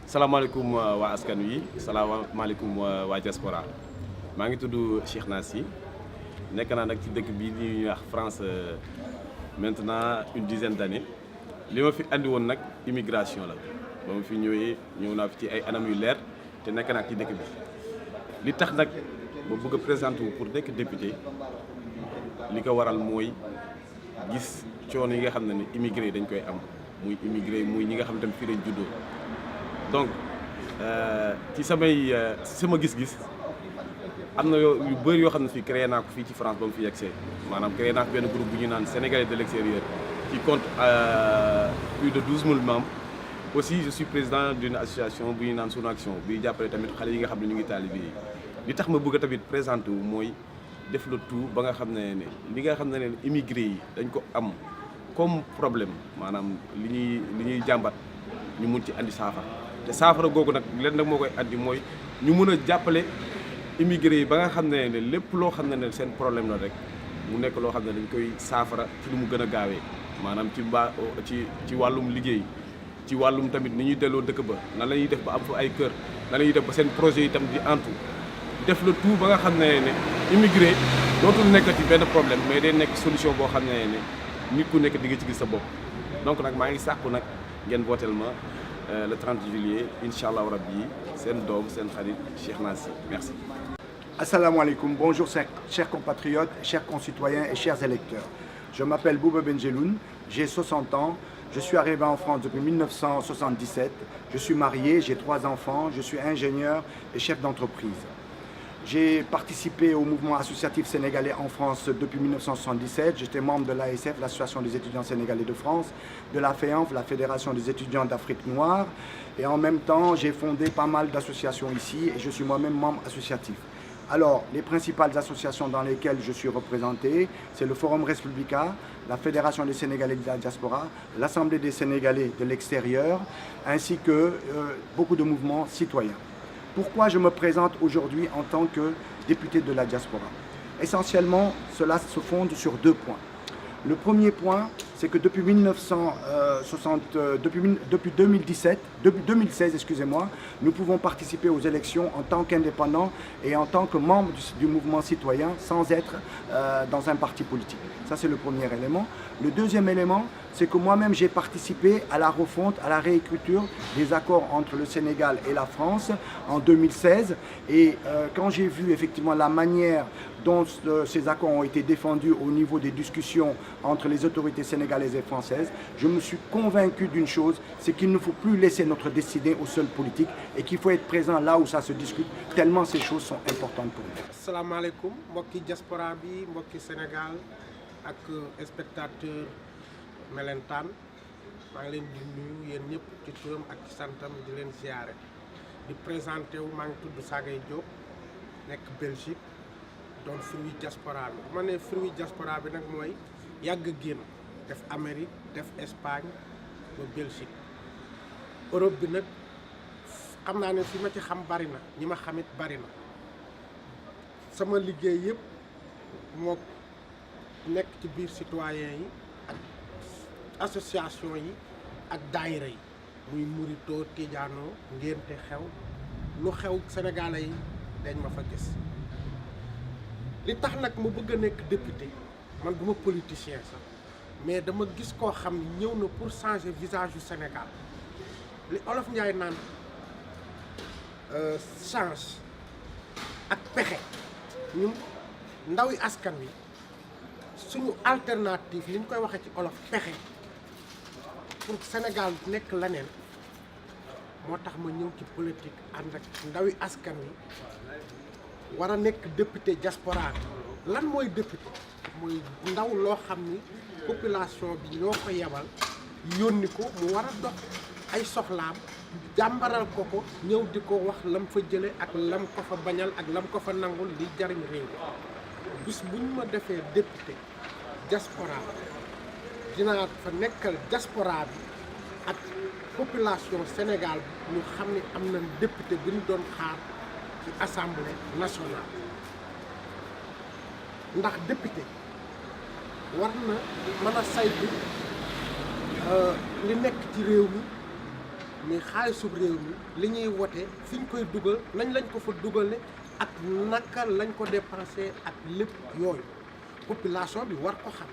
salaamaaleykum waa askan wi salaamaaleykum waa diaspora maa ngi tudd Cheikh Nassi nekk naa nag ci dëkk bii ñuy wax France maintenant une dizaine d'années li ma fi andi woon nag immigration la ba ma fi ñëw naa fi ci ay anam yu leer te nekk naa ci dëkk bi li tax nag ba bëgg a présenter wu pour nekk député li ko waral mooy gis coono yi nga xam ne immigré dañ koy am muy immigré muy ñi nga xam ne fii lañ juddoo. donc ci sama gis-gis am na yu bëri yoo xam ne fii créé naa ko fii ci France ba mu fi yegsee maanaam créé naa ko benn groupe bu ñu naan Sénégalais de l'extérieur qui compte plus de 12 000 membres. Aussi je suis président d'une association bu ñu naan Sunu Action buy jàppale tamit xale yi nga xam ne ñu ngi taalibe yi li tax ma bëgg a tamit présenté wu mooy def le tout ba nga xam ne li nga xam ne immigré yi dañ ko am comme problème maanaam li ñuy jàmbat ñu mun ci andi saafara. te saafara googu nag leen nag moo koy andi mooy ñu mën a jàppale immigré yi ba nga xam ne lépp loo xam ne seen problème la rek mu nekk loo xam ne dañ koy saafara ci lu mu gën a gaawee maanaam ci wàllum liggéey ci wàllum tamit ni ñuy delloo dëkk ba nan la ñuy def ba am fa ay kër nan la ñuy def ba seen projet yi tam di antu def le tout ba nga xam ne immigré dootul nekkati benn problème mais day nekk solution boo xam ne nit ku nekk di nga ci gis sa bopp donc nag maa ngi sàkku nag ngeen votel ma le 30 juillet Inch'Allah Rabbi sen doom sen xarit Cheikh Nassi merci. Assalamu alaikum, bonjour chers compatriotes, chers concitoyens et chers électeurs. Je m'appelle Bouba Benjeloun, j'ai 60 ans, je suis arrivé en France depuis 1977, je suis marié, j'ai 3 enfants, je suis ingénieur et chef d'entreprise. J'ai participé au mouvement associatif sénégalais en France depuis 1977. J'étais membre de l'ASF, l'Association des étudiants sénégalais de France, de la FEANF, la Fédération des étudiants d'Afrique noire. Et en même temps, j'ai fondé pas mal d'associations ici et je suis moi-même membre associatif. Alors, les principales associations dans lesquelles je suis représenté, c'est le Forum Respublica, la Fédération des Sénégalais de la diaspora, l'Assemblée des Sénégalais de l'extérieur, ainsi que beaucoup de mouvements citoyens. Pourquoi je me présente aujourd'hui en tant que député de la diaspora? Essentiellement, cela se fonde sur 2 points. Le premier point, c'est que depuis 2016, excusez-moi, nous pouvons participer aux élections en tant qu'indépendants et en tant que membres du mouvement citoyen sans être dans un parti politique. Ça, c'est le premier élément. Le deuxième élément, c'est que moi-même, j'ai participé à la refonte, à la réécriture des accords entre le Sénégal et la France en 2016. Et quand j'ai vu effectivement la manière dont ces accords ont été défendus au niveau des discussions entre les autorités sénégalaises et françaises, je me suis convaincu d'une chose, c'est qu'il ne faut plus laisser notre destinée aux seuls politiques et qu'il faut être présent là où ça se discute, tellement ces choses sont importantes pour nous. Assalamu alaikum, mbokki diaspora bi, mbokki Sénégal ak spectateur melentaan maa ngi leen di nuyu yéen ñëpp ci turam ak ci santam di leen ziare di présenté wu maa ngi tudd Sagay Diop nekk Belgique doon fruit diaspora bi ma ne fruit diaspora bi nag mooy yàgg génn def Amérique def Espagne ba Belgique Europe bi nag xam naa ne fi ma ci xam bari na ñi ma xamit bari na sama liggéey yëpp moo nekk ci biir citoyen yi ak association yi ak daayira yi muy murito tijaano ngénte xew lu xew sénégalais yi dañ ma fa gis li tax nag ma bëgg a nekk député man duma politicien sax mais dama gis koo xam ne ñëw na pour changer visage du Sénégal li Olof Njaay naan change ak pexe ñun ndawi askan wi suñu alternative ni ñu koy waxee ci olof pexe pour Sénégal nekk leneen moo tax ma ñëw ci politique ànd ak ndawi askan wi war a nekk député diaspora lan mooy député mooy ndaw loo xam ni population bi ñoo ko yebal yónni ko mu war a dox ay soxlaam jàmbaral ko ñëw di ko wax lam fa jële ak lam ko fa bañal ak lam ko fa nangul li jariñ réew bis bu ñu ma defee député diaspora dinaa fa nekkal diaspora bi ak population Sénégal bi ñu xam ne am na député bi ñu doon xaar ci assemblée nationale ndax député war na mën a saytu li nekk ci réew mi mais xaalisu réew mi li ñuy wote fi ñu koy dugal nañ lañ ko fa dugale ak naka lañ ko dépensé ak lépp yooyu population bi war ko xam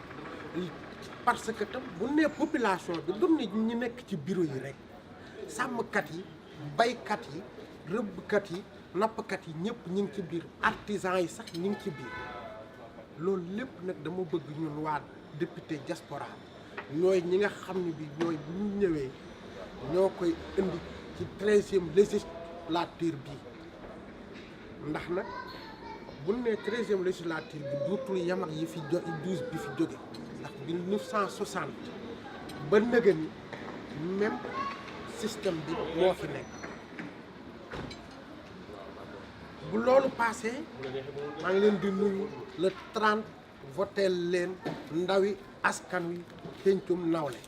parce que tam bu nee population bi du nit ñi nekk ci bureau yi rek sàmmkat yi baykat yi rëbbkat yi nappkat yi ñëpp ñu ngi ci biir artisan yi sax ñu ngi ci biir loolu lépp nag dama bëgg ñun waa député diaspora ñooy ñi nga xam ne bi ñooy bu ñu ñëwee ñoo koy indi ci 13e législature bi ndax nag bu nee 13e législature bi duutul yam ak yi fi 12 bi fi jóge ndax 1960 ba nëgë ni même système bi moo fi nekk bu loolu passé maa ngi leen di nuyu le 30 voteel leen ndawi askan wi pencum nawle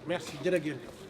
merci jërë ngeen jëf